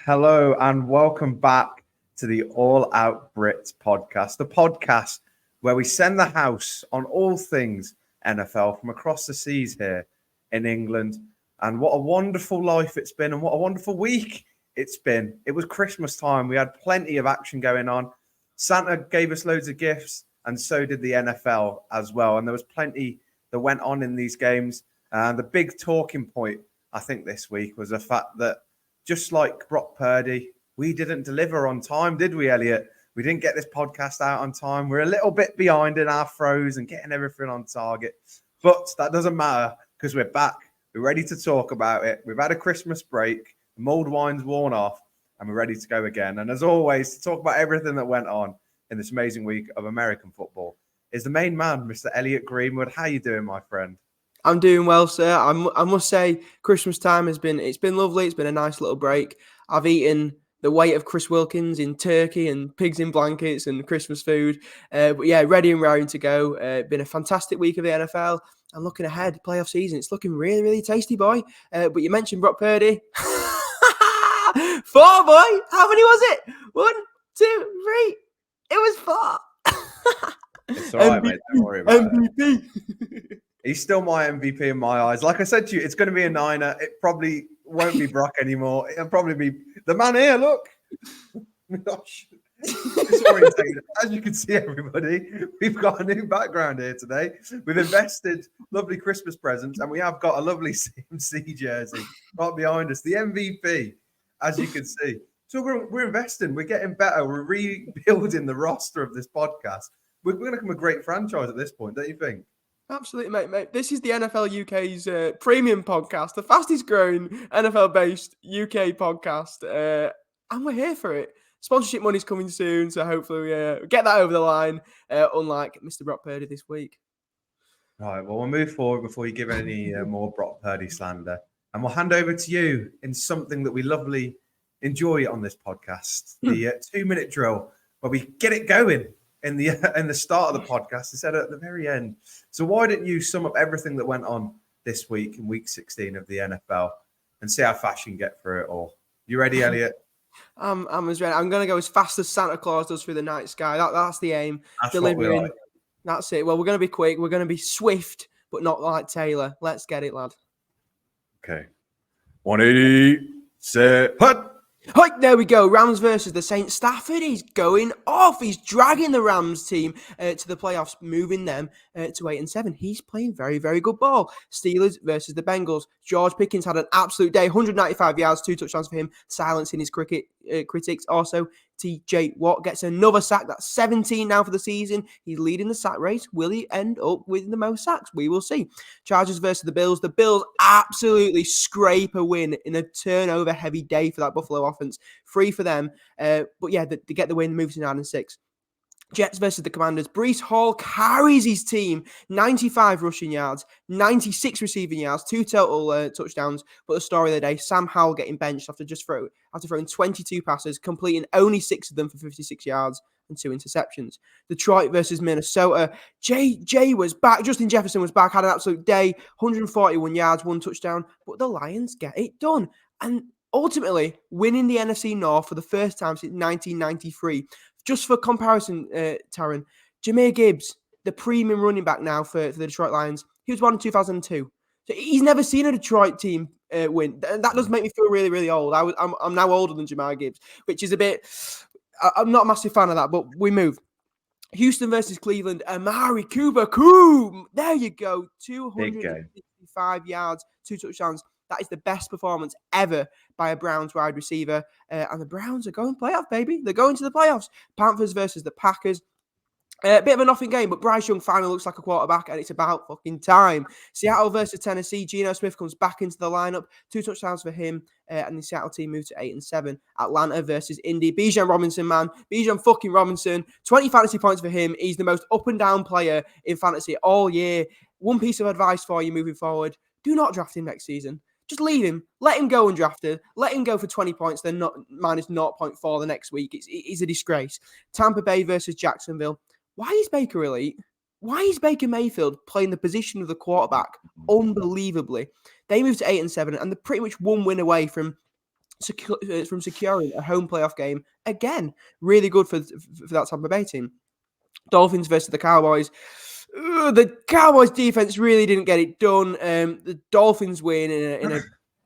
Hello and welcome back to the All Out Brits Podcast, the podcast where we send the house on all things NFL from across the seas here in England. And what a wonderful life it's been and what a wonderful week it's been. It was Christmas time. We had plenty of action going on. Santa gave us loads of gifts and so did the NFL as well. And there was plenty that went on in these games. And the big talking point, I think, this week was the fact that just like Brock Purdy, we didn't deliver on time, did we, Elliot? We didn't get this podcast out on time. We're a little bit behind in our throws and getting everything on target. But that doesn't matter because we're back. We're ready to talk about it. We've had a Christmas break. The mulled wine's worn off and we're ready to go again. And as always, to talk about everything that went on in this amazing week of American football is the main man, Mr. Elliot Greenwood. How you doing, my friend? I'm doing well, sir. I must say, Christmas time it's been lovely. It's been a nice little break. I've eaten the weight of Chris Wilkins in turkey and pigs in blankets and Christmas food. But yeah, ready and raring to go. Been a fantastic week of the NFL. And looking ahead, playoff season, it's looking really, really tasty, boy. But you mentioned Brock Purdy. 4, boy. How many was it? 1, 2, 3. It was 4. It's all right, mate. Don't worry about MVP. it. He's still my MVP in my eyes. Like I said to you, it's going to be a 9er. It probably won't be Brock anymore. It'll probably be the man here. Look. Gosh. Disorientated. As you can see, everybody, we've got a new background here today. We've invested lovely Christmas presents and we have got a lovely CMC jersey right behind us. The MVP, as you can see. So we're investing. We're getting better. We're rebuilding the roster of this podcast. We're going to become a great franchise at this point, don't you think? Absolutely, mate. This is the NFL UK's premium podcast, the fastest growing NFL-based UK podcast, and we're here for it. Sponsorship money's coming soon, so hopefully we get that over the line, unlike Mr. Brock Purdy this week. Right, well, we'll move forward before you give any more Brock Purdy slander, and we'll hand over to you in something that we lovely enjoy on this podcast, the 2-minute drill, where we get it going in the start of the podcast instead of at the very end. So why don't you sum up everything that went on this week in week 16 of the NFL and see how fast you can get through it all? You ready, Elliot? I'm as ready. I'm going to go as fast as Santa Claus does through the night sky. That's the aim. That's delivering. What we like. That's it. Well, we're going to be quick. We're going to be swift, but not like Taylor. Let's get it, lad. Okay. 180. Set. Put. Hi, there we go. Rams versus the Saints. Stafford, he's going off. He's dragging the Rams team to the playoffs, moving them to 8-7. He's playing very, very good ball. Steelers versus the Bengals. George Pickens had an absolute day. 195 yards, 2 touchdowns for him, silencing his critics. Also, TJ Watt gets another sack. That's 17 now for the season. He's leading the sack race. Will he end up with the most sacks? We will see. Chargers versus the Bills. The Bills absolutely scrape a win in a turnover-heavy day for that Buffalo offense. 3 for them. But yeah, they get the win, move to 9-6. Jets versus the Commanders. Breece Hall carries his team. 95 rushing yards, 96 receiving yards, 2 total touchdowns. But the story of the day, Sam Howell getting benched after throwing 22 passes, completing only 6 of them for 56 yards and 2 interceptions. Detroit versus Minnesota. Jay was back. Justin Jefferson was back, had an absolute day. 141 yards, 1 touchdown. But the Lions get it done. And ultimately, winning the NFC North for the first time since 1993. Just for comparison, Taryn, Jahmyr Gibbs, the premium running back now for the Detroit Lions, he was born in 2002. So he's never seen a Detroit team win. And that does make me feel really, really old. I'm now older than Jahmyr Gibbs, which is a bit... I'm not a massive fan of that, but we move. Houston versus Cleveland. Amari Cooper. There you go. 265 yards, 2 touchdowns. That is the best performance ever by a Browns wide receiver. And the Browns are going playoff, baby. They're going to the playoffs. Panthers versus the Packers. A bit of a nothing game, but Bryce Young finally looks like a quarterback, and it's about fucking time. Seattle versus Tennessee. Geno Smith comes back into the lineup. 2 touchdowns for him, and the Seattle team moved to 8-7. Atlanta versus Indy. Bijan Robinson, man. Bijan fucking Robinson. 20 fantasy points for him. He's the most up-and-down player in fantasy all year. One piece of advice for you moving forward. Do not draft him next season. Just leave him. Let him go undrafted. Let him go for 20 points, then not minus 0.4 the next week. It's a disgrace. Tampa Bay versus Jacksonville. Why is Baker elite? Why is Baker Mayfield playing the position of the quarterback unbelievably? They moved to 8-7, and they're pretty much one win away from from securing a home playoff game. Again, really good for that Tampa Bay team. Dolphins versus the Cowboys. The Cowboys defense really didn't get it done. The Dolphins win in a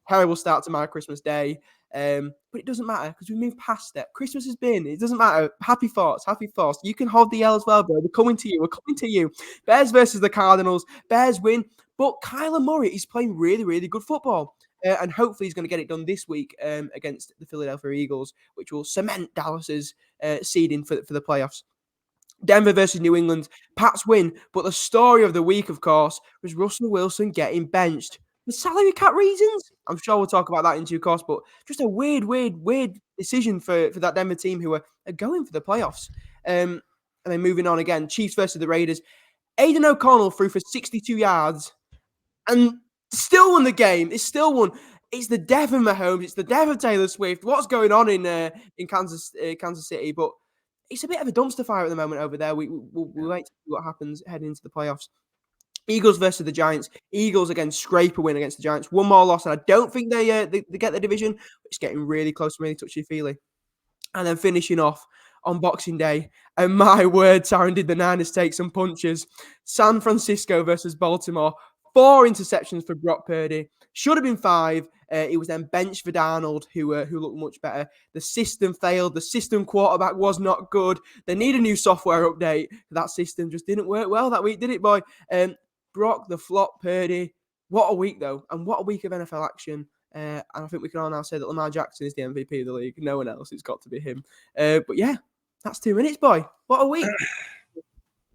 terrible start to my Christmas Day. But it doesn't matter because we moved past it. Christmas has been. It doesn't matter. Happy thoughts. Happy thoughts. You can hold the L as well, bro. We're coming to you. We're coming to you. Bears versus the Cardinals. Bears win. But Kyler Murray is playing really, really good football. And hopefully he's going to get it done this week against the Philadelphia Eagles, which will cement Dallas's seeding for the playoffs. Denver versus New England. Pats win, but the story of the week, of course, was Russell Wilson getting benched for salary cap reasons. I'm sure we'll talk about that in due course, but just a weird decision for that Denver team who are going for the playoffs. And then moving on again, Chiefs versus the Raiders. Aiden O'Connell threw for 62 yards and still won the game. It's still won. It's the death of Mahomes. It's the death of Taylor Swift. What's going on in Kansas City? But it's a bit of a dumpster fire at the moment over there. We'll wait to see what happens heading into the playoffs. Eagles versus the Giants. Eagles, again, scrape a win against the Giants. One more loss, and I don't think they get the division. It's getting really close and really touchy-feely. And then finishing off on Boxing Day. And my word, Taryn, did the Niners take some punches. San Francisco versus Baltimore. 4 interceptions for Brock Purdy. Should have been 5. It was then benched for Darnold, who looked much better. The system failed. The system quarterback was not good. They need a new software update. That system just didn't work well that week, did it, boy? Brock, the flop, Purdy. What a week, though. And what a week of NFL action. And I think we can all now say that Lamar Jackson is the MVP of the league. No one else. It's got to be him. But yeah, that's 2 minutes, boy. What a week.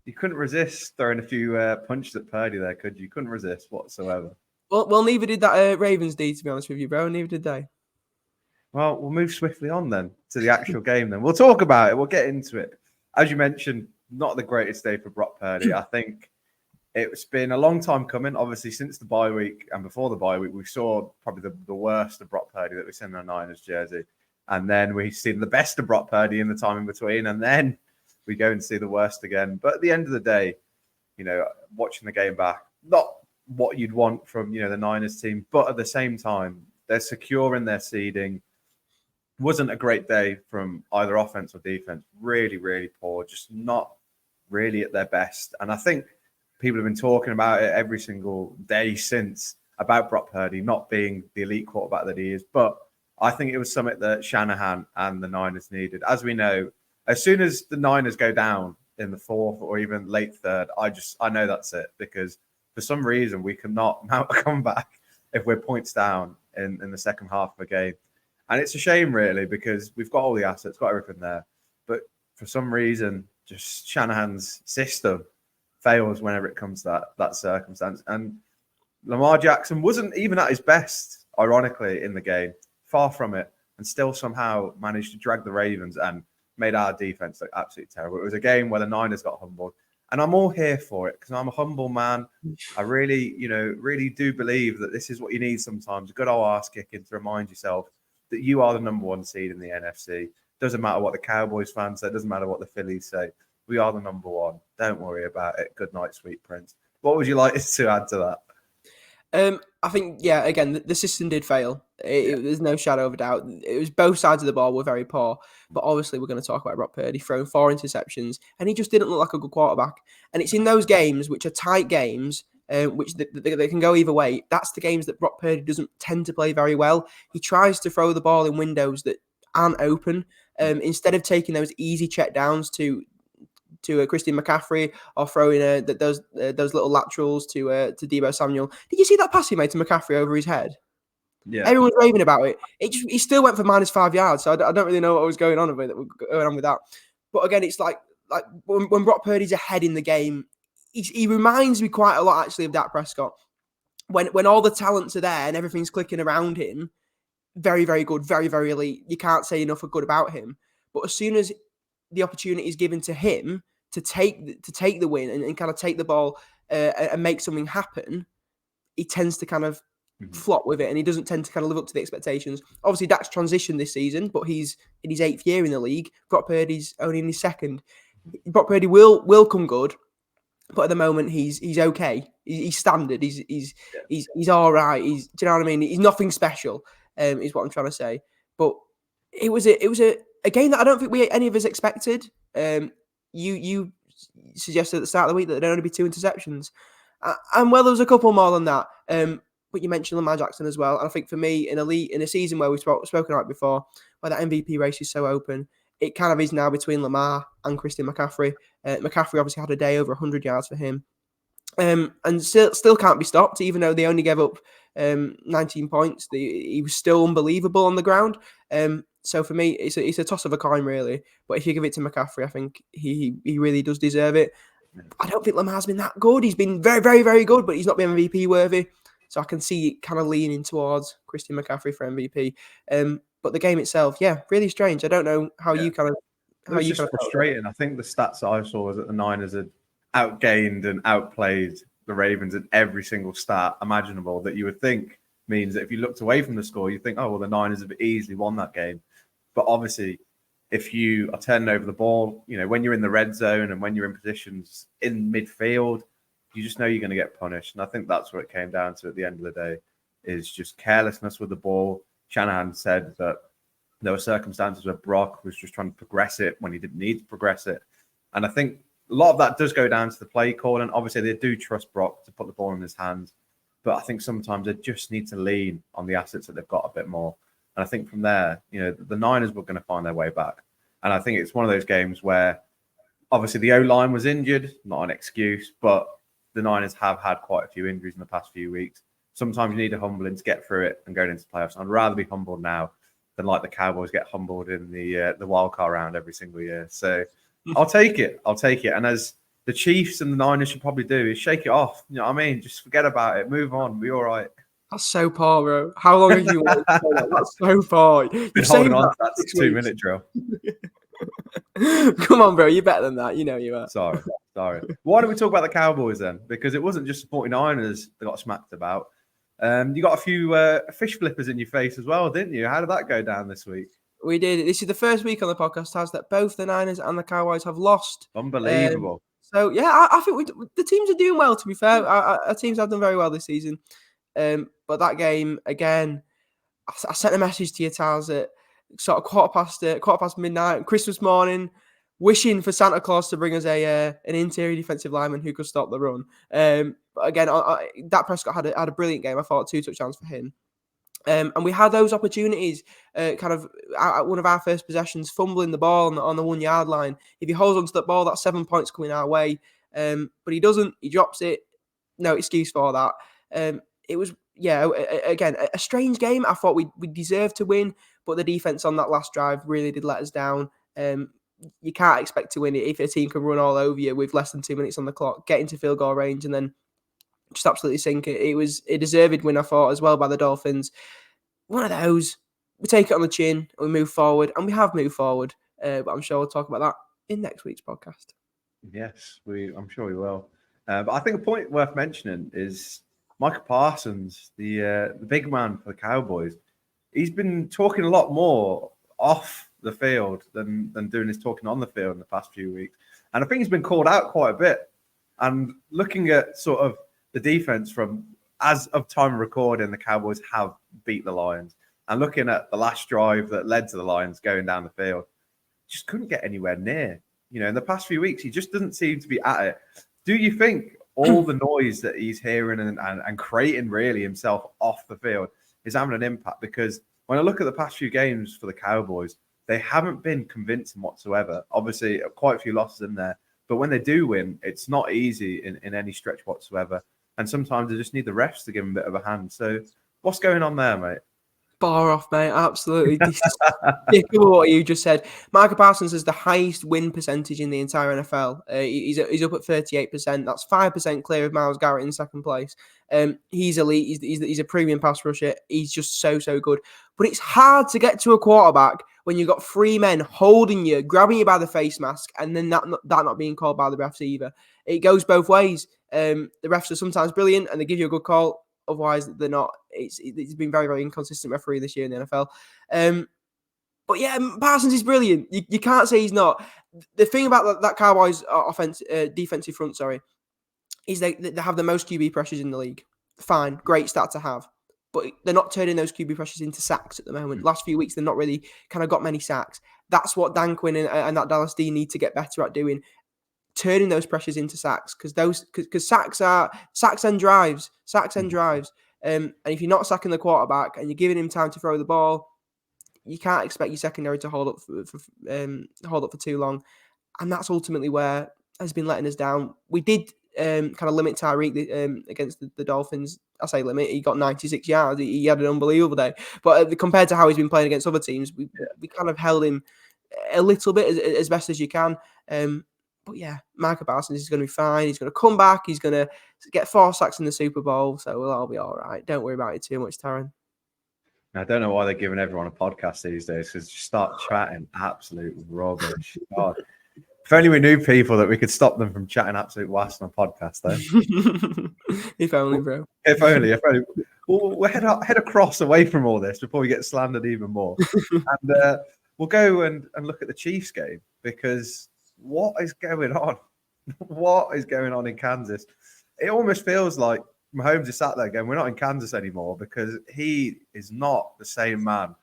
You couldn't resist throwing a few punches at Purdy there, could you? Couldn't resist whatsoever. Well, neither did that Ravens D, to be honest with you, bro. Neither did they. Well, we'll move swiftly on then to the actual game then. We'll talk about it. We'll get into it. As you mentioned, not the greatest day for Brock Purdy. I think it's been a long time coming. Obviously, since the bye week and before the bye week, we saw probably the worst of Brock Purdy that we've seen in a Niners jersey. And then we've seen the best of Brock Purdy in the time in between. And then we go and see the worst again. But at the end of the day, watching the game back, not what you'd want from, the Niners team. But at the same time, they're secure in their seeding. Wasn't a great day from either offense or defense. Really, really poor. Just not really at their best. And I think people have been talking about it every single day since about Brock Purdy not being the elite quarterback that he is. But I think it was something that Shanahan and the Niners needed. As we know, as soon as the Niners go down in the 4th or even late 3rd, I know that's it, because for some reason we cannot mount a comeback if we're points down in the second half of a game. And it's a shame, really, because we've got all the assets, got everything there. But for some reason, just Shanahan's system fails whenever it comes to that circumstance. And Lamar Jackson wasn't even at his best, ironically, in the game. Far from it. And still somehow managed to drag the Ravens and made our defense look absolutely terrible. It was a game where the Niners got humbled. And I'm all here for it because I'm a humble man. I really, really do believe that this is what you need sometimes. A good old ass kicking to remind yourself that you are the number 1 seed in the NFC. Doesn't matter what the Cowboys fans say. Doesn't matter what the Phillies say. We are the number 1. Don't worry about it. Good night, sweet prince. What would you like to add to that? I think, again, the system did fail. There's no shadow of a doubt. It was both sides of the ball were very poor. But obviously, we're going to talk about Brock Purdy throwing 4 interceptions, and he just didn't look like a good quarterback. And it's in those games, which are tight games, which they can go either way. That's the games that Brock Purdy doesn't tend to play very well. He tries to throw the ball in windows that aren't open. Instead of taking those easy check downs to Christian McCaffrey or throwing those little laterals to Deebo Samuel. Did you see that pass he made to McCaffrey over his head? Yeah, everyone's raving about it. He still went for -5 yards, so I don't really know what was going on with that. But again, it's like when Brock Purdy's ahead in the game, he reminds me quite a lot actually of Dak Prescott. When all the talents are there and everything's clicking around him, very, very good, very, very elite. You can't say enough good about him. But as soon as the opportunity is given to him to take the win and kind of take the ball and make something happen, he tends to kind of flop with it, and he doesn't tend to kind of live up to the expectations. Obviously, Dak's transitioned this season, but he's in his 8th year in the league. Brock Purdy's only in his 2nd. Brock Purdy will come good, but at the moment he's okay. He's standard. He's all right. Do you know what I mean? He's nothing special. Is what I'm trying to say. but it was a game that I don't think any of us expected. You suggested at the start of the week that there'd only be 2 interceptions, and well, there was a couple more than that. But you mentioned Lamar Jackson as well, and I think for me, in a season where we've spoken about before, where that MVP race is so open, it kind of is now between Lamar and Christian McCaffrey. McCaffrey obviously had a day over 100 yards for him. And still can't be stopped, even though they only gave up 19 points. He was still unbelievable on the ground. So for me, it's a toss of a coin, really. But if you give it to McCaffrey, I think he really does deserve it. I don't think Lamar's been that good. He's been very, very, very good, but he's not been MVP worthy. So I can see it kind of leaning towards Christian McCaffrey for MVP. But the game itself, really strange. I don't know how you kind of... It was frustrating. I think the stats I saw was that the Niners had outgained and outplayed the Ravens in every single stat imaginable that you would think means that if you looked away from the score, you think, oh, well, the Niners have easily won that game. But obviously, if you are turning over the ball, when you're in the red zone and when you're in positions in midfield, you just know you're going to get punished. And I think that's what it came down to at the end of the day, is just carelessness with the ball. Shanahan said that there were circumstances where Brock was just trying to progress it when he didn't need to progress it. And I think a lot of that does go down to the play call. And obviously they do trust Brock to put the ball in his hands. But I think sometimes they just need to lean on the assets that they've got a bit more. And I think from there, the Niners were going to find their way back. And I think it's one of those games where obviously the O-line was injured, not an excuse, but the Niners have had quite a few injuries in the past few weeks. Sometimes you need a humbling to get through it and go into the playoffs. I'd rather be humbled now than like the Cowboys get humbled in the wild card round every single year. So I'll take it. And as the Chiefs and the Niners should probably do, is shake it off. You know what I mean? Just forget about it. Move on. Be all right. That's so poor, bro. How long have you waited for that? That's so poor. You're holding on to that 2-minute drill. Come on, bro. You're better than that. You know you are. Sorry. Why don't we talk about the Cowboys then? Because it wasn't just the 49ers that got smacked about. You got a few fish flippers in your face as well, didn't you? How did that go down this week? We did. This is the first week on the podcast that both the Niners and the Cowboys have lost. Unbelievable. So, yeah, I think the teams are doing well, to be fair. Our teams have done very well this season. But that game, again, I sent a message to you, Taz, at sort of quarter past midnight, Christmas morning, wishing for Santa Claus to bring us an interior defensive lineman who could stop the run. But again, Dak Prescott had a brilliant game. I thought 2 touchdowns for him. And we had those opportunities kind of at one of our first possessions, fumbling the ball on the 1 yard line. If he holds onto that ball, that's 7 points coming our way. But he doesn't. He drops it. No excuse for that. It was, again, a strange game. I thought we deserved to win, but the defense on that last drive really did let us down. You can't expect to win it if a team can run all over you with less than 2 minutes on the clock, get into field goal range, and then just absolutely sink it. It was a deserved win, I thought, as well by the Dolphins. One of those, we take it on the chin and we move forward, and we have moved forward. But I'm sure we'll talk about that in next week's podcast. Yes, I'm sure we will. But I think a point worth mentioning is Micah Parsons, the big man for the Cowboys. He's been talking a lot more off the field than doing his talking on the field in the past few weeks. And I think he's been called out quite a bit. And looking at sort of the defense from as of time of recording, the Cowboys have beat the Lions. And looking at the last drive that led to the Lions going down the field, just couldn't get anywhere near. In the past few weeks, he just doesn't seem to be at it. Do you think all the noise that he's hearing and creating really himself off the field is having an impact? Because when I look at the past few games for the Cowboys, they haven't been convincing whatsoever. Obviously, quite a few losses in there. But when they do win, it's not easy in any stretch whatsoever. And sometimes they just need the refs to give them a bit of a hand. So what's going on there, mate? Bar off, mate. Absolutely. Despicable what you just said. Micah Parsons has the highest win percentage in the entire NFL. He's up at 38%. That's 5% clear of Myles Garrett in second place. He's elite. He's a premium pass rusher. He's just so good. But it's hard to get to a quarterback when you've got 3 men holding you, grabbing you by the face mask, and then that not being called by the refs either. It goes both ways. The refs are sometimes brilliant and they give you a good call. Otherwise, they're not. It's been very, very inconsistent referee this year in the NFL. But yeah, Parsons is brilliant. You can't say he's not. The thing about that Cowboys defensive front, is they have the most QB pressures in the league. Fine, great stat to have. but they're not turning those QB pressures into sacks at the moment. Last few weeks, they've not really kind of got many sacks. That's what Dan Quinn and that Dallas D need to get better at doing, turning those pressures into sacks, because sacks and drives. And if you're not sacking the quarterback and you're giving him time to throw the ball, you can't expect your secondary to hold up for too long, and that's ultimately where has been letting us down. We did kind of limit Tyreek against the Dolphins. I say limit, he got 96 yards. He had an unbelievable day. But compared to how he's been playing against other teams, we kind of held him a little bit as best as you can. But yeah, Micah Parsons is going to be fine. He's going to come back. He's going to get 4 sacks in the Super Bowl. So we'll all be all right. Don't worry about it too much, Taron. I don't know why they're giving everyone a podcast these days, because you start chatting absolute rubbish. God. If only we knew people that we could stop them from chatting absolute wass on a podcast, though. If only, bro. If only. We'll head across away from all this before we get slandered even more. And we'll go and look at the Chiefs game, because what is going on? What is going on in Kansas? It almost feels like Mahomes is sat there going, we're not in Kansas anymore, because he is not the same man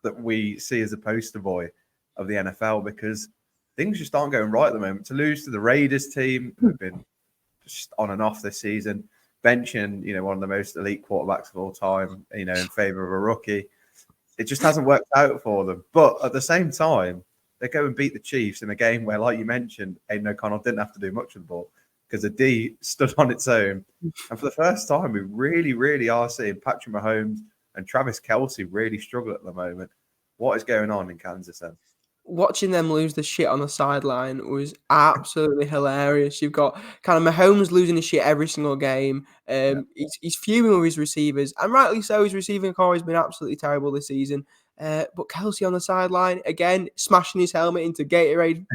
that we see as a poster boy of the NFL, because things just aren't going right at the moment. To lose to the Raiders team, who've been just on and off this season, benching, one of the most elite quarterbacks of all time, in favor of a rookie. It just hasn't worked out for them. But at the same time, they go and beat the Chiefs in a game where, like you mentioned, Aiden O'Connell didn't have to do much of the ball, because the D stood on its own. And for the first time, we really, really are seeing Patrick Mahomes and Travis Kelce really struggle at the moment. What is going on in Kansas then? Watching them lose the shit on the sideline was absolutely hilarious. You've got kind of Mahomes losing his shit every single game. He's fuming with his receivers, and rightly so. His receiving core has been absolutely terrible this season. But Kelce on the sideline, again, smashing his helmet into Gatorade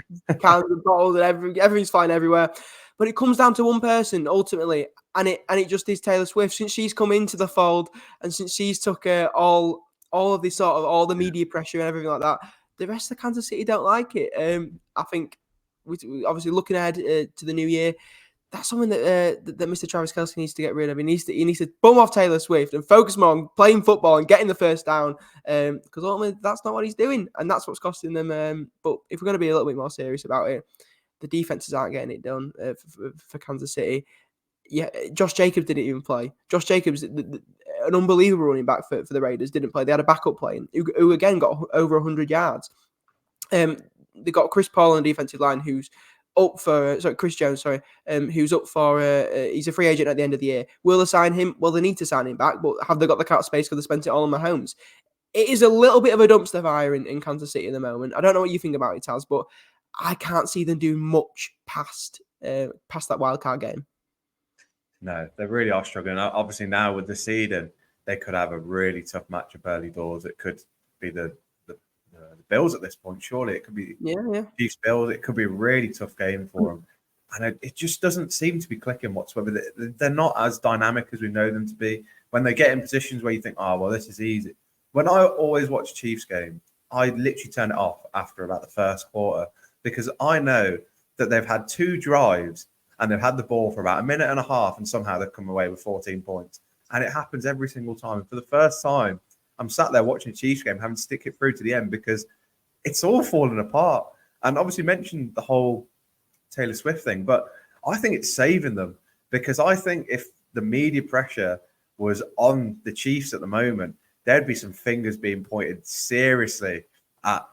cans and bottles, and everything's fine everywhere. But it comes down to one person ultimately, and it just is Taylor Swift. Since she's come into the fold, and since she's took all of this all the media pressure and everything like that, the rest of Kansas City don't like it. I think we obviously looking ahead to the new year, that's something that Mr. Travis Kelce needs to get rid of. He needs to bum off Taylor Swift and focus more on playing football and getting the first down, because ultimately that's not what he's doing, and that's what's costing them. But if we're going to be a little bit more serious about it, the defenses aren't getting it done for Kansas City. Yeah, Josh Jacobs didn't even play. Josh Jacobs, an unbelievable running back for the Raiders, didn't play. They had a backup playing who again got over 100 yards. They got Chris Paul on the defensive line, who's up for Chris Jones, who's up for he's a free agent at the end of the year. Will they sign him? Well, they need to sign him back, but have they got the cap space because they spent it all on Mahomes? It is a little bit of a dumpster fire in Kansas City at the moment. I don't know what you think about it, Taz, but I can't see them doing much past that wild card game. No, they really are struggling. Obviously, now with the seeding, they could have a really tough matchup early doors. It could be the Bills at this point. Surely it could be Chiefs Bills. It could be a really tough game for them, and it just doesn't seem to be clicking whatsoever. They're not as dynamic as we know them to be. When they get in positions where you think, oh well, this is easy. When I always watch Chiefs game, I literally turn it off after about the first quarter, because I know that they've had 2 drives and they've had the ball for about a minute and a half, and somehow they've come away with 14 points. And it happens every single time. And for the first time, I'm sat there watching a Chiefs game, having to stick it through to the end, because it's all falling apart. And obviously mentioned the whole Taylor Swift thing, but I think it's saving them, because I think if the media pressure was on the Chiefs at the moment, there'd be some fingers being pointed seriously at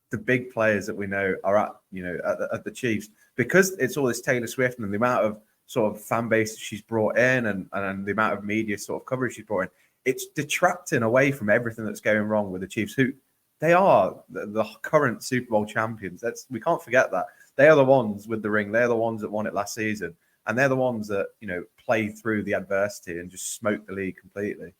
the big players that we know are at the Chiefs, because it's all this Taylor Swift and the amount of sort of fan base she's brought in and the amount of media sort of coverage she's brought in. It's detracting away from everything that's going wrong with the Chiefs, who they are the current Super Bowl champions. We can't forget that. They are the ones with the ring. They're the ones that won it last season. And they're the ones that, played through the adversity and just smoked the league completely.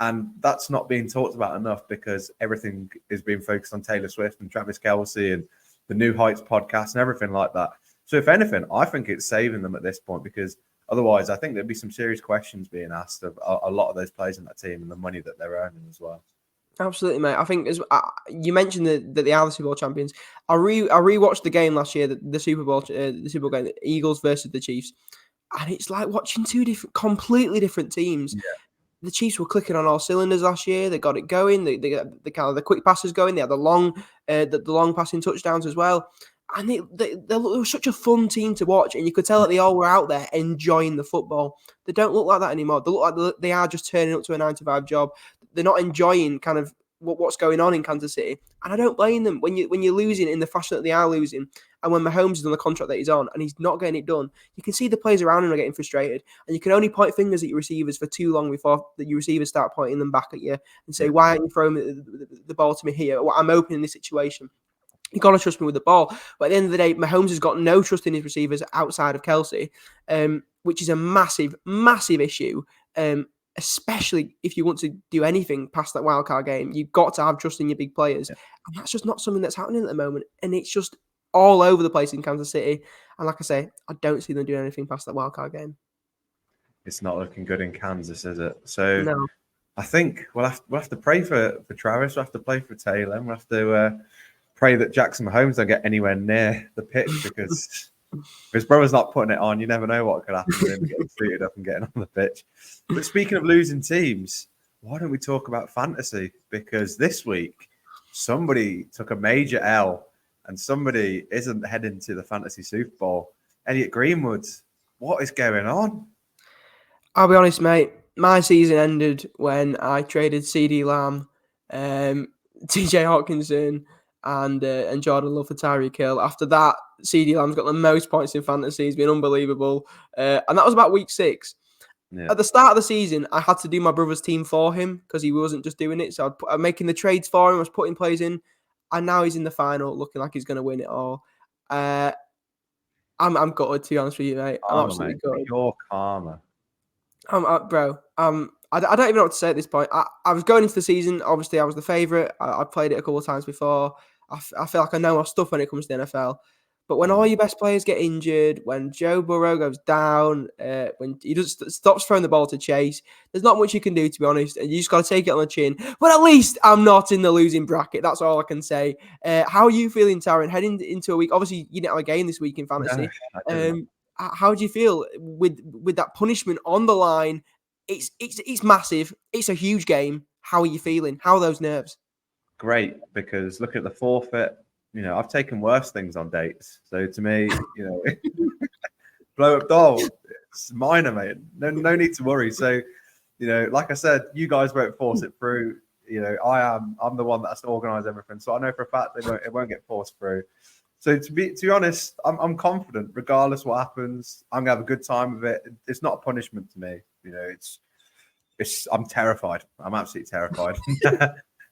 And that's not being talked about enough, because everything is being focused on Taylor Swift and Travis Kelce and the New Heights podcast and everything like that. So if anything, I think it's saving them at this point, because otherwise I think there'd be some serious questions being asked of a lot of those players in that team and the money that they're earning as well. Absolutely, mate. I think you mentioned that they are the Super Bowl champions. I rewatched the game last year, the Super Bowl game, the Eagles versus the Chiefs, and it's like watching 2 completely different teams. Yeah. the Chiefs were clicking on all cylinders last year. They got it going. They got the kind of the quick passes going. They had the long passing touchdowns as well. And they were such a fun team to watch. And you could tell that they all were out there enjoying the football. They don't look like that anymore. They look like they are just turning up to a 9-to-5 job. They're not enjoying kind of what's going on in Kansas City. And I don't blame them when you're losing in the fashion that they are losing. And when Mahomes is on the contract that he's on and he's not getting it done, you can see the players around him are getting frustrated. And you can only point fingers at your receivers for too long before your receivers start pointing them back at you and say, why aren't you throwing the ball to me here? I'm open in this situation. You got to trust me with the ball. But at the end of the day, Mahomes has got no trust in his receivers outside of Kelsey, which is a massive, massive issue. Especially if you want to do anything past that wildcard game, you've got to have trust in your big players. Yeah. And that's just not something that's happening at the moment. And it's just all over the place in Kansas City. And like I say, I don't see them doing anything past that wildcard game. It's not looking good in Kansas, is it? So no. I think we'll have to pray for Travis. We'll have to pray for Taylor. And we'll have to pray that Jackson Mahomes don't get anywhere near the pitch because his brother's not putting it on. You never know what could happen with him getting suited up and getting on the pitch. But speaking of losing teams, why don't we talk about fantasy? Because this week, somebody took a major L and somebody isn't heading to the fantasy Super Bowl. Elliot Greenwood, what is going on? I'll be honest, mate. My season ended when I traded CD Lamb, TJ Hawkinson, and Jordan Love for Tyreek Hill. After that, CD Lamb's got the most points in fantasy. He's been unbelievable. And that was about week 6. Yeah. At the start of the season, I had to do my brother's team for him because he wasn't just doing it. So I'm making the trades for him. I was putting plays in. And now he's in the final looking like he's going to win it all. I'm gutted, to be honest with you, mate. I'm absolutely gutted. You're karma. Bro, I don't even know what to say at this point. I was going into the season. Obviously, I was the favourite. I played it a couple of times before. I feel like I know my stuff when it comes to the NFL. But when all your best players get injured, when Joe Burrow goes down, when he just stops throwing the ball to Chase, there's not much you can do, to be honest. And you just got to take it on the chin. But at least I'm not in the losing bracket. That's all I can say. How are you feeling, Taryn, heading into a week? Obviously, you didn't have a game this week in fantasy. How do you feel with that punishment on the line? It's massive. It's a huge game. How are you feeling? How are those nerves? Great, because look at the forfeit. I've taken worse things on dates. So to me, blow up doll, it's minor, mate. No need to worry. So, like I said, you guys won't force it through. I'm the one that has to organise everything. So I know for a fact it won't get forced through. So to be honest, I'm confident, regardless what happens. I'm gonna have a good time with it. It's not a punishment to me. I'm terrified. I'm absolutely terrified.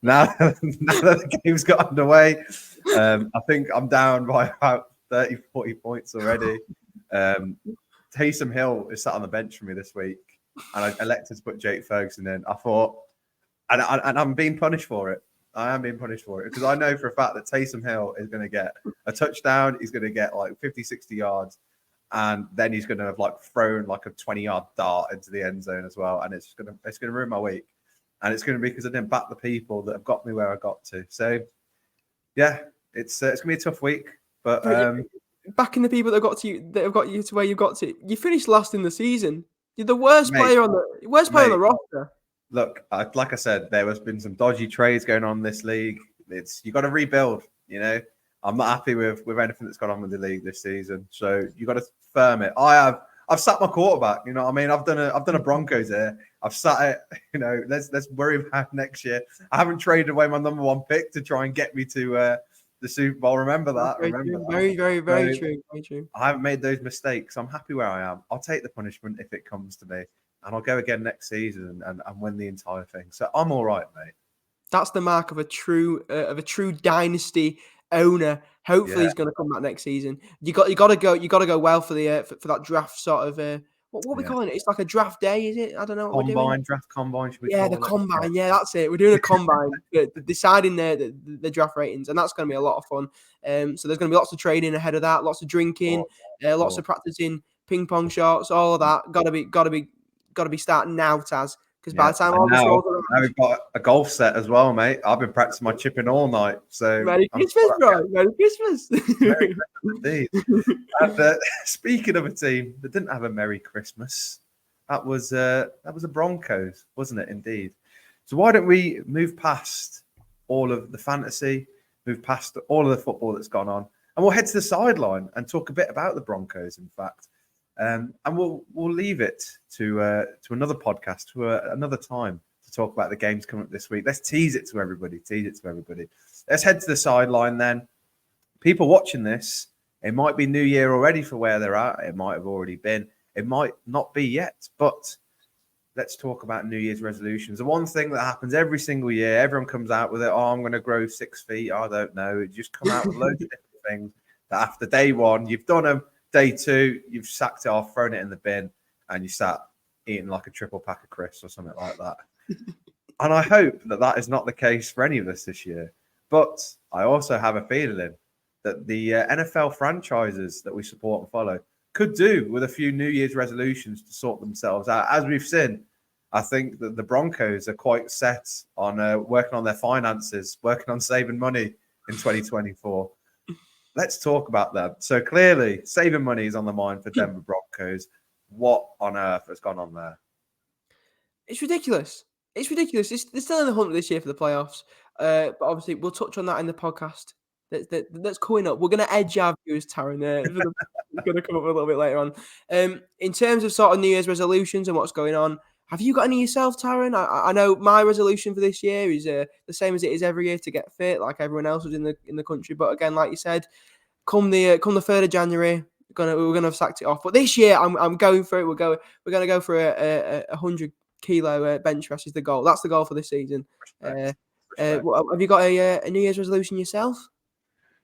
Now that the game's got underway, I think I'm down by about 30, 40 points already. Taysom Hill is sat on the bench for me this week, and I elected to put Jake Ferguson in. I thought, and I'm being punished for it. I am being punished for it because I know for a fact that Taysom Hill is going to get a touchdown. He's going to get like 50, 60 yards, and then he's going to have thrown a 20-yard dart into the end zone as well, and it's going to ruin my week. And it's going to be because I didn't back the people that have got me where I got to. So, yeah, it's going to be a tough week. But backing the people that have got you to where you got to, you finished last in the season. You're the worst player on the roster. Look, like I said, there has been some dodgy trades going on in this league. You got to rebuild. I'm not happy with anything that's gone on with the league this season. So you got to firm it. I've sat my quarterback. You know what I mean? I've done a Broncos here. I've sat it. Let's worry about next year. I haven't traded away my number 1 pick to try and get me to the Super Bowl. Remember that. Very, very, very true. Very true. I haven't made those mistakes. I'm happy where I am. I'll take the punishment if it comes to me, and I'll go again next season and win the entire thing. So I'm all right, mate. That's the mark of a true dynasty owner. Hopefully, he's going to come back next season. You got to go well for the for that draft sort of. What are we calling it? It's like a draft day, is it? I don't know what we're doing. Draft combine. Should we call the combine. It? Yeah, that's it. We're doing a combine, deciding the draft ratings, and that's going to be a lot of fun. So there's going to be lots of training ahead of that, lots of drinking, lots of practicing ping pong shots, all of that. Got to be starting now, Taz. Because by the time all this rolls around, now we've got a golf set as well, mate. I've been practicing my chipping all night. So Merry Christmas, bro! Merry Christmas. Merry Christmas indeed. And speaking of a team that didn't have a Merry Christmas, That was a Broncos, wasn't it? Indeed. So why don't we move past all of the fantasy, move past all of the football that's gone on, and we'll head to the sideline and talk a bit about the Broncos, in fact. And we'll leave it to another podcast, to another time, to talk about the games coming up this week. Let's tease it to everybody. Let's head to the sideline then. People watching this, it might be New Year already for where they're at. It might have already been. It might not be yet, but let's talk about New Year's resolutions. The one thing that happens every single year, everyone comes out with it. Oh, I'm going to grow 6 feet. I don't know. It just come out with loads of different things that after day one, you've done them. Day two, you've sacked it off, thrown it in the bin, and you start eating like a triple pack of crisps or something like that. And I hope that that is not the case for any of us this year. But I also have a feeling that the NFL franchises that we support and follow could do with a few New Year's resolutions to sort themselves out. As we've seen, I think that the Broncos are quite set on working on their finances, working on saving money in 2024. Let's talk about that. So clearly, saving money is on the mind for Denver Broncos. What on earth has gone on there? It's ridiculous. They're still in the hunt this year for the playoffs. But obviously, we'll touch on that in the podcast that's coming up. We're going to edge our views, Taryn. It's going to come up a little bit later on. In terms of sort of New Year's resolutions and what's going on, have you got any yourself, Taryn? I know my resolution for this year is the same as it is every year, to get fit like everyone else was in the country. But again, like you said, come the 3rd of January, we're gonna have sacked it off. But this year, I'm going for it. We're gonna go for a 100-kilo bench press is the goal. That's the goal for this season. Have you got a New Year's resolution yourself?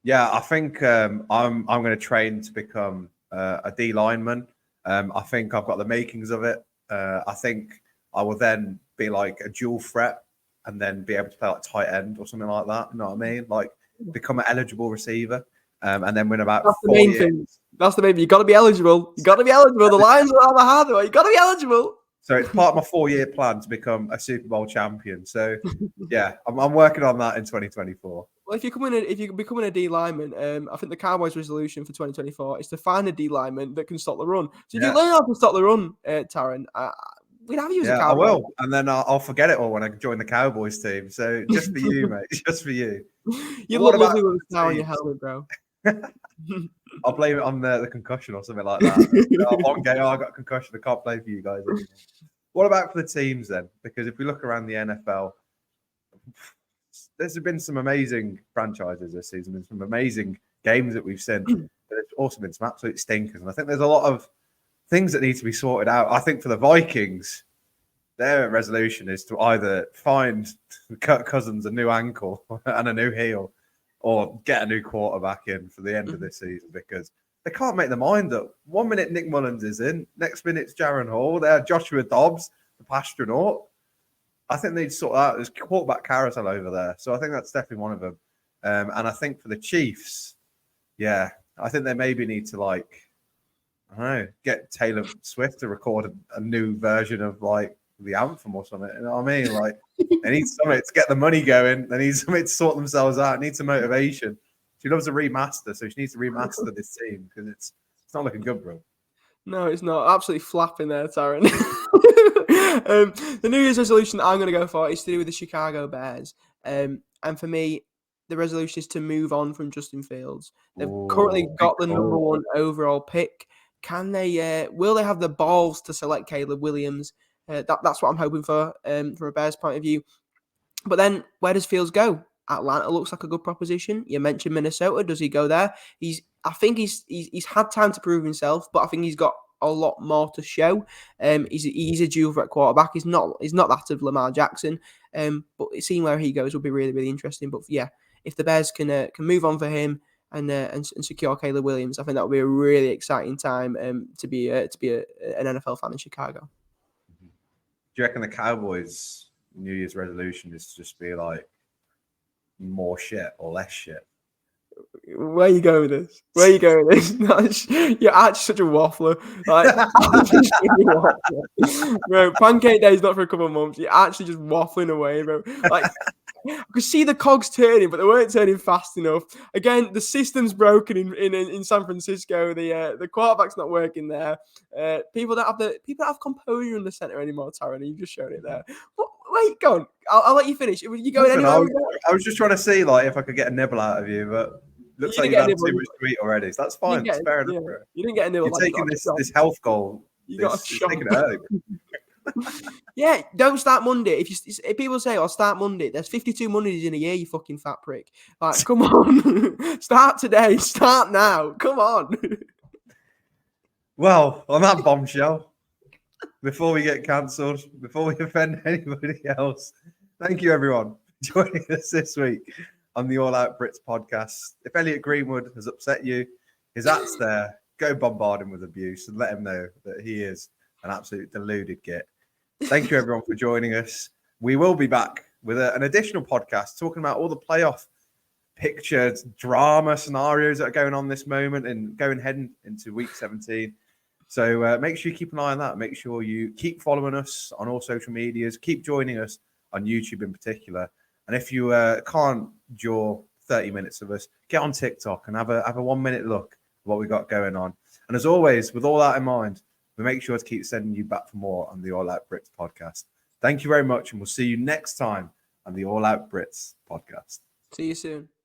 Yeah, I think I'm going to train to become a D lineman. I think I've got the makings of it. I think I will then be like a dual threat and then be able to play like tight end or something like that. You know what I mean? Like become an eligible receiver and then win about That's 4 the main years. thing. That's the main thing. You got to be eligible. The Lions will have a hard one. You got to be eligible. So it's part of my 4-year plan to become a Super Bowl champion. So yeah, I'm working on that in 2024. Well, if you're becoming a D lineman, I think the Cowboys' resolution for 2024 is to find a D lineman that can stop the run. So if you learn how to stop the run, Taryn, we'd have you as a Cowboy. I will, and then I'll forget it all when I join the Cowboys team. So just for you, mate, just for you. You look lovely with a star on your helmet, bro. I'll blame it on the concussion or something like that. One game, I got a concussion. I can't play for you guys anymore. What about for the teams then? Because if we look around the NFL, there's been some amazing franchises this season and some amazing games that we've seen. But there's also been some absolute stinkers. And I think there's a lot of things that need to be sorted out. I think for the Vikings, their resolution is to either find Kirk Cousins a new ankle and a new heel or get a new quarterback in for the end of this season, because they can't make their mind up. 1 minute Nick Mullins is in, next minute it's Jaron Hall, there Joshua Dobbs, the Pastronaut. I think they'd sort out this quarterback carousel over there. So I think that's definitely one of them. And I think for the Chiefs, yeah, I think they maybe need to, like, I don't know, get Taylor Swift to record a new version of, like, the anthem or something. You know what I mean? Like, they need something to get the money going. They need something to sort themselves out. They need some motivation. She loves a remaster, so she needs to remaster this team because it's not looking good, bro. No, it's not. Absolutely flapping there, Taryn. The New Year's resolution that I'm going to go for is to do with the Chicago Bears. And for me, the resolution is to move on from Justin Fields. They've currently got the number 1 overall pick. Can they? Will they have the balls to select Caleb Williams? That's what I'm hoping for from a Bears point of view. But then, where does Fields go? Atlanta looks like a good proposition. You mentioned Minnesota. Does he go there? I think he's had time to prove himself, but I think he's got a lot more to show. He's a dual threat quarterback. He's not that of Lamar Jackson. But seeing where he goes will be really, really interesting. But yeah, if the Bears can move on for him and secure Caleb Williams, I think that would be a really exciting time to be an NFL fan in Chicago. Do you reckon the Cowboys' New Year's resolution is to just be like more shit or less shit? Where are you going with this? You're actually such a waffler. Like, bro, Pancake Day is not for a couple of months. You're actually just waffling away, bro. Like, I could see the cogs turning, but they weren't turning fast enough. Again, the system's broken in San Francisco. The quarterback's not working there. People don't have composure in the center anymore. Taron, you've just shown it there. Wait, go on. I'll let you finish. You going anywhere? I was just trying to see like if I could get a nibble out of you, but looks like you've had too much to eat already. So that's fine. It's fair enough. Yeah. You didn't get a nibble. You're taking this health goal. You got a shot. Taking it early. Yeah, don't start Monday. If people say, "I'll start Monday," there's 52 Mondays in a year. You fucking fat prick. Like, come on, start today. Start now. Come on. Well, on that bombshell, before we get cancelled, before we offend anybody else, thank you everyone for joining us this week on the All Out Brits podcast. If Elliot Greenwood has upset you, his at's there. Go bombard him with abuse and let him know that he is an absolute deluded git. Thank you, everyone, for joining us. We will be back with an additional podcast talking about all the playoff pictures, drama scenarios that are going on this moment and heading into week 17. So make sure you keep an eye on that. Make sure you keep following us on all social medias. Keep joining us on YouTube in particular. And if you can't endure 30 minutes of us, get on TikTok and have a 1 minute look at what we got going on. And as always, with all that in mind, we make sure to keep sending you back for more on the All Out Brits podcast. Thank you very much, and we'll see you next time on the All Out Brits podcast. See you soon.